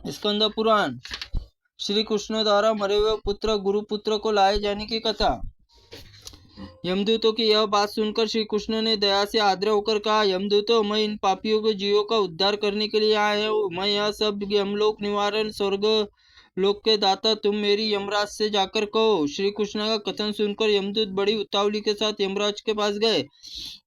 स्कंद पुराण। श्री कृष्ण द्वारा मरे हुए पुत्र गुरुपुत्र को लाए जाने की कथा। यमदूतों की यह बात सुनकर श्री कृष्ण ने दया से आर्द्र होकर कहा, यमदूतों, मैं इन पापियों के जीवों का उद्धार करने के लिए आया हूँ। मैं यह सब यमलोक निवारण स्वर्ग लोक के दाता तुम मेरी यमराज से जाकर कहो। श्री कृष्ण का कथन सुनकर यमदूत बड़ी उतावली के साथ यमराज के पास गए।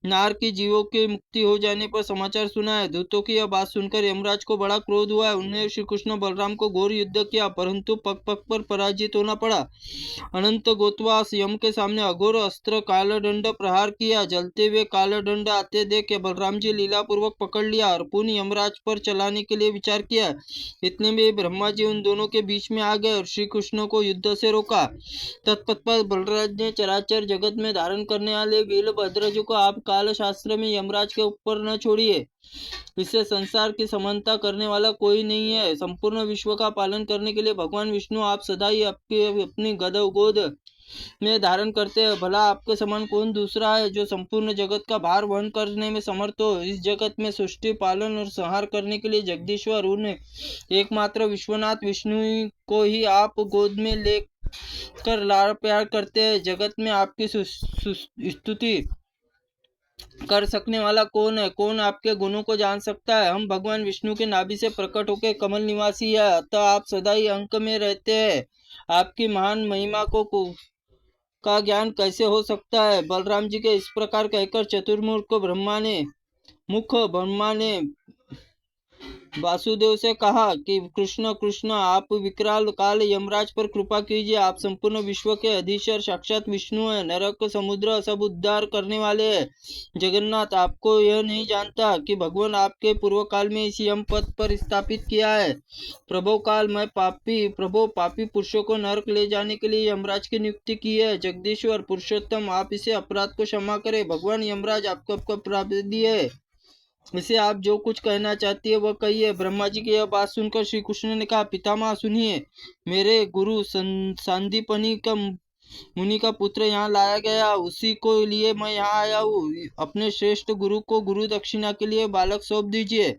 नार की जीवों की मुक्ति हो जाने पर समाचार सुनाया। दूतों की यह बात सुनकर यमराज को बड़ा क्रोध हुआ। उन्होंने श्री कृष्ण बलराम को घोर युद्ध किया, परंतु पग पग पर पराजित होना पड़ा। अनंत गोतवास यम के सामने अघोर अस्त्र कालदंड प्रहार किया। जलते हुए कालदंड आते देख बलराम जी लीला पूर्वक पकड़ लिया और पुनः यमराज पर चलाने के लिए विचार किया। इतने में ब्रह्मा जी उन दोनों के बीच में आ गए और श्री कृष्ण को युद्ध से रोका। तत्पश्चात बलराज ने चराचर जगत में धारण करने वाले वीरभद्र जी को आप काल शास्त्र में यमराज के ऊपर न छोड़िए। इससे संसार की समानता करने वाला कोई नहीं है। संपूर्ण विश्व का पालन करने के लिए भगवान विष्णु आप सदा ही अपनी गद गोद में धारण करते हैं। भला आपके समान कौन दूसरा है जो संपूर्ण जगत का भार वहन करने में समर्थ हो। इस जगत में सृष्टि पालन और संहार करने के लिए जगदीश्वर उन्हें एकमात्र विश्वनाथ विष्णु को ही आप गोद में लेकर लाड़ प्यार करते हैं। जगत में आपकी स्तुति कर सकने वाला कौन है? कौन आपके गुणों को जान सकता है? हम भगवान विष्णु के नाभि से प्रकट होकर कमल निवासी है, अतः आप सदा ही अंक में रहते हैं। आपकी महान महिमा का ज्ञान कैसे हो सकता है? बलराम जी के इस प्रकार कहकर चतुर्मुख ब्रह्मा ने वासुदेव से कहा कि कृष्ण कृष्ण, आप विकराल काल यमराज पर कृपा कीजिए। आप संपूर्ण विश्व के अधीश्वर साक्षात विष्णु है, नरक समुद्र सब उद्धार करने वाले हैं। जगन्नाथ, आपको यह नहीं जानता कि भगवान आपके पूर्व काल में इस यम पद पर स्थापित किया है। प्रभो काल में पापी पुरुषों को नरक ले जाने के लिए यमराज की नियुक्ति की है। जगदीश्वर पुरुषोत्तम, आप इसे अपराध को क्षमा करें। भगवान यमराज आपको अपराधी है, इसे आप जो कुछ कहना चाहती है वह कहिए। ब्रह्मा जी की यह बात सुनकर श्री कृष्ण ने कहा, पितामह सुनिए, मेरे गुरु सांदीपनि का मुनि का पुत्र यहाँ लाया गया, उसी को लिए मैं यहाँ आया हूँ। अपने श्रेष्ठ गुरु को गुरु दक्षिणा के लिए बालक सौंप दीजिए।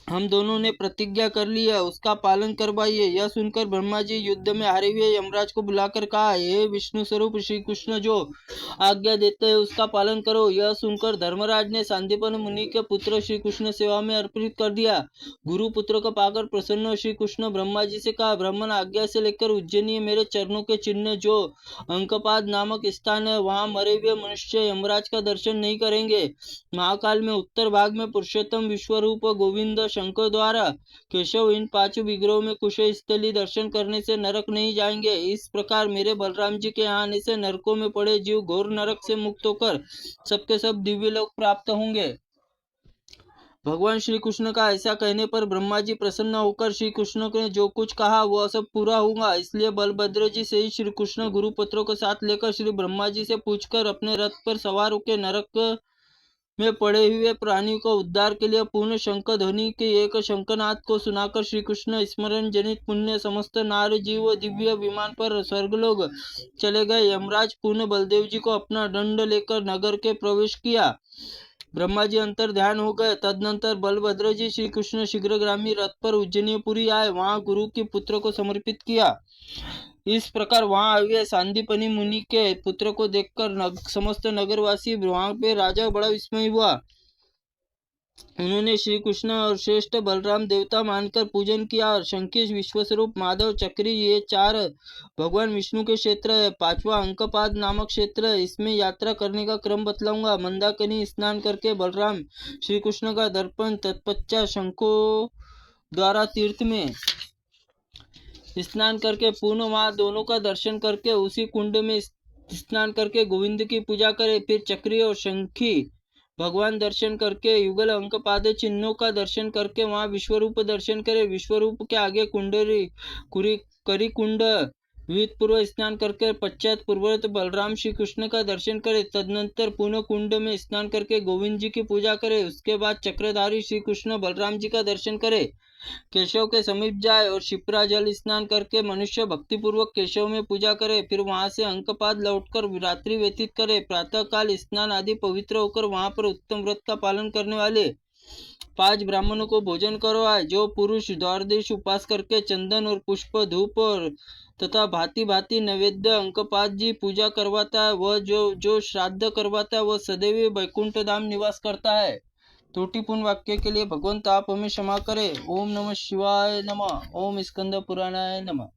हम दोनों ने प्रतिज्ञा कर ली है, उसका पालन करवाइए। यह सुनकर ब्रह्मा जी युद्ध में हारे हुए यमराज को बुलाकर कहा, हे विष्णु स्वरूप श्री कृष्ण, जो आज्ञा देते हैं उसका पालन करो। यह सुनकर धर्मराज ने सांदीपन मुनि के पुत्र श्री कृष्ण सेवा में अर्पित कर दिया। गुरु पुत्र को पाकर प्रसन्न श्री कृष्ण ब्रह्मा जी से कहा, ब्राह्मण आज्ञा से लेकर उज्जैनी मेरे चरणों के चिन्ह जो अंकपाद नामक स्थान है, वहां मरे हुए मनुष्य यमराज का दर्शन नहीं करेंगे। महाकाल में उत्तर भाग में पुरुषोत्तम विश्वरूप गोविंद शंकर द्वारा केशव इन 5 विग्रहों में कुश स्थली दर्शन करने से नरक नहीं जाएंगे। इस प्रकार मेरे बलराम जी के आने से नरकों में पड़े जीव घोर नरक से मुक्त होकर सबके सब दिव्य लोक प्राप्त होंगे। भगवान श्री कृष्ण का ऐसा कहने पर ब्रह्मा जी प्रसन्न होकर श्री कृष्ण ने जो कुछ कहा वह सब पूरा होगा। इसलिए बलभद्र जी से ही श्री कृष्ण गुरुपुत्रों को साथ लेकर श्री ब्रह्मा जी से पूछकर अपने रथ पर सवार होकर नरक में पड़े हुए प्राणियों को उद्धार के लिए पूर्ण शंख ध्वनि के एक शंखनाद को सुनाकर श्री कृष्ण स्मरण जनित पुण्य समस्त नार जीव दिव्य विमान पर स्वर्गलोक चले गए। यमराज पूर्ण बलदेव जी को अपना दंड लेकर नगर के प्रवेश किया। ब्रह्मा जी अंतर ध्यान हो गए। तदनंतर बलभद्र जी श्री कृष्ण शीघ्रगामी रथ पर उज्जैनीपुरी आए, वहां गुरु के पुत्र को समर्पित किया। इस प्रकार वहां हुए सांदीपनि मुनि के पुत्र को देखकर समस्त नगरवासी वहां पे राजा बड़ा विस्मय हुआ। उन्होंने श्री कृष्ण और श्रेष्ठ बलराम देवता मानकर पूजन किया और शंकी विश्वस्वरूप माधव चक्री ये 4 भगवान विष्णु के क्षेत्र है। 5वां अंकपाद नामक क्षेत्र है, इसमें यात्रा करने का क्रम बतलाऊंगा। मंदाकिनी स्नान करके बलराम श्री कृष्ण का दर्पण, तत्पश्चात शंखों द्वारा तीर्थ में स्नान करके पूर्ण वहां दोनों का दर्शन करके उसी कुंड में स्नान करके गोविंद की पूजा करे। फिर चक्री और शंखी भगवान दर्शन करके युगल अंकपाद चिन्हों का दर्शन करके वहां विश्वरूप दर्शन करे। विश्वरूप के आगे करी कुंड विविध पूर्व स्नान करके पश्चात पूर्वत बलराम श्री कृष्ण का दर्शन करे। तदनंतर पुनः कुंड में स्नान करके गोविंद जी की पूजा करे। उसके बाद चक्रधारी श्री कृष्ण बलराम जी का दर्शन करे, केशव के समीप जाए और शिप्रा जल स्नान करके मनुष्य भक्ति पूर्वक केशव में पूजा करे। फिर वहां से अंकपाद लौटकर रात्रि व्यतीत करे। प्रातः काल स्नान आदि पवित्र होकर वहां पर उत्तम व्रत का पालन करने वाले 5 ब्राह्मणों को भोजन करवाए। जो पुरुष द्वादश उपवास करके चंदन और पुष्प धूप और तथा भांति भांति नैवेद्य अंकपात जी पूजा करवाता है, वह जो श्राद्ध करवाता है वह सदैव वैकुंठ धाम निवास करता है। त्रुटिपूर्ण वाक्य के लिए भगवंत आप हमें क्षमा करें। ओम नमः शिवाय नमः। ओम स्कंद पुराणाय नमः।